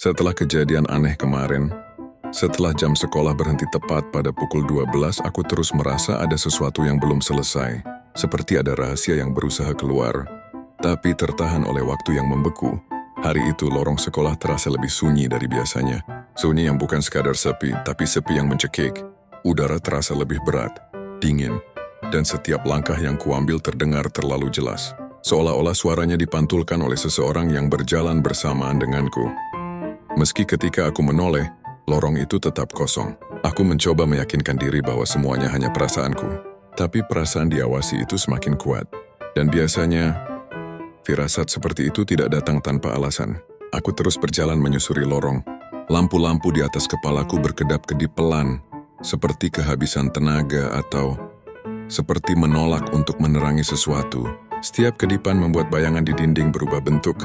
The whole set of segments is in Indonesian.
Setelah kejadian aneh kemarin, setelah jam sekolah berhenti tepat pada pukul 12, aku terus merasa ada sesuatu yang belum selesai. Seperti ada rahasia yang berusaha keluar, tapi tertahan oleh waktu yang membeku. Hari itu lorong sekolah terasa lebih sunyi dari biasanya. Sunyi yang bukan sekadar sepi, tapi sepi yang mencekik. Udara terasa lebih berat, dingin, dan setiap langkah yang kuambil terdengar terlalu jelas. Seolah-olah suaranya dipantulkan oleh seseorang yang berjalan bersamaan denganku. Meski ketika aku menoleh, lorong itu tetap kosong. Aku mencoba meyakinkan diri bahwa semuanya hanya perasaanku. Tapi perasaan diawasi itu semakin kuat. Dan biasanya, firasat seperti itu tidak datang tanpa alasan. Aku terus berjalan menyusuri lorong. Lampu-lampu di atas kepalaku berkedap-kedip pelan, seperti kehabisan tenaga atau seperti menolak untuk menerangi sesuatu. Setiap kedipan membuat bayangan di dinding berubah bentuk.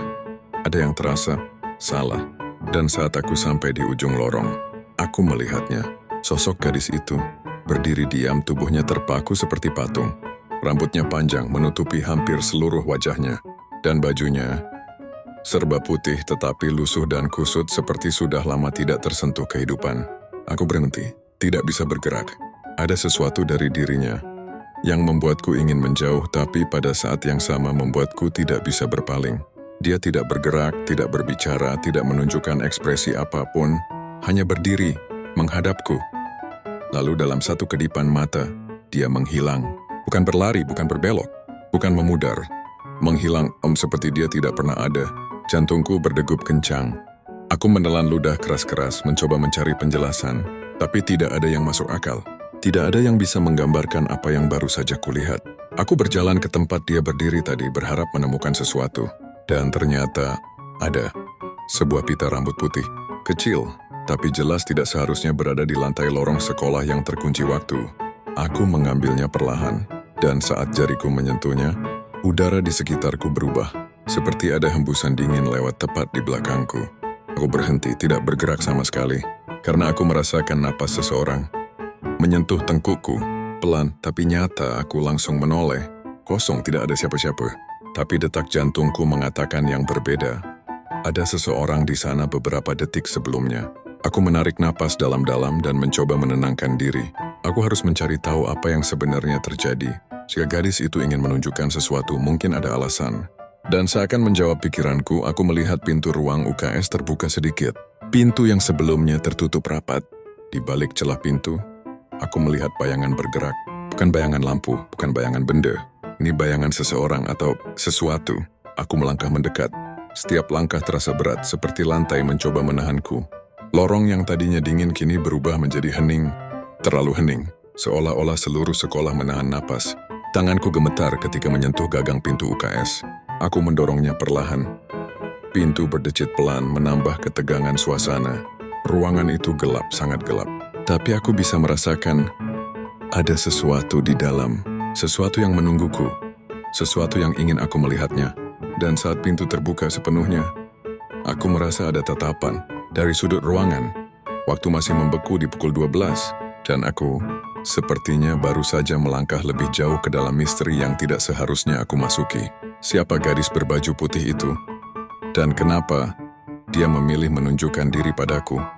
Ada yang terasa salah. Dan saat aku sampai di ujung lorong, aku melihatnya. Sosok gadis itu berdiri diam, tubuhnya terpaku seperti patung. Rambutnya panjang menutupi hampir seluruh wajahnya. Dan bajunya serba putih tetapi lusuh dan kusut seperti sudah lama tidak tersentuh kehidupan. Aku berhenti, tidak bisa bergerak. Ada sesuatu dari dirinya yang membuatku ingin menjauh, tapi pada saat yang sama membuatku tidak bisa berpaling. Dia tidak bergerak, tidak berbicara, tidak menunjukkan ekspresi apapun, hanya berdiri, menghadapku. Lalu dalam satu kedipan mata, dia menghilang. Bukan berlari, bukan berbelok, bukan memudar. Menghilang seperti dia tidak pernah ada. Jantungku berdegup kencang. Aku menelan ludah keras-keras, mencoba mencari penjelasan, tapi tidak ada yang masuk akal. Tidak ada yang bisa menggambarkan apa yang baru saja kulihat. Aku berjalan ke tempat dia berdiri tadi, berharap menemukan sesuatu. Dan ternyata ada sebuah pita rambut putih, kecil, tapi jelas tidak seharusnya berada di lantai lorong sekolah yang terkunci waktu. Aku mengambilnya perlahan, dan saat jariku menyentuhnya, udara di sekitarku berubah, seperti ada hembusan dingin lewat tepat di belakangku. Aku berhenti, tidak bergerak sama sekali, karena aku merasakan napas seseorang menyentuh tengkukku. Pelan, tapi nyata aku langsung menoleh. Kosong, tidak ada siapa-siapa. Tapi detak jantungku mengatakan yang berbeda. Ada seseorang di sana beberapa detik sebelumnya. Aku menarik napas dalam-dalam dan mencoba menenangkan diri. Aku harus mencari tahu apa yang sebenarnya terjadi. Jika gadis itu ingin menunjukkan sesuatu, mungkin ada alasan. Dan seakan menjawab pikiranku, aku melihat pintu ruang UKS terbuka sedikit. Pintu yang sebelumnya tertutup rapat. Di balik celah pintu, aku melihat bayangan bergerak. Bukan bayangan lampu, bukan bayangan benda. Ini bayangan seseorang atau sesuatu. Aku melangkah mendekat. Setiap langkah terasa berat, seperti lantai mencoba menahanku. Lorong yang tadinya dingin kini berubah menjadi hening. Terlalu hening, seolah-olah seluruh sekolah menahan napas. Tanganku gemetar ketika menyentuh gagang pintu UKS. Aku mendorongnya perlahan. Pintu berdecit pelan, menambah ketegangan suasana. Ruangan itu gelap, sangat gelap. Tapi aku bisa merasakan ada sesuatu di dalam. Sesuatu yang menungguku, sesuatu yang ingin aku melihatnya. Dan saat pintu terbuka sepenuhnya, aku merasa ada tatapan dari sudut ruangan. Waktu masih membeku di pukul 12, dan aku sepertinya baru saja melangkah lebih jauh ke dalam misteri yang tidak seharusnya aku masuki. Siapa gadis berbaju putih itu? Dan kenapa dia memilih menunjukkan diri padaku?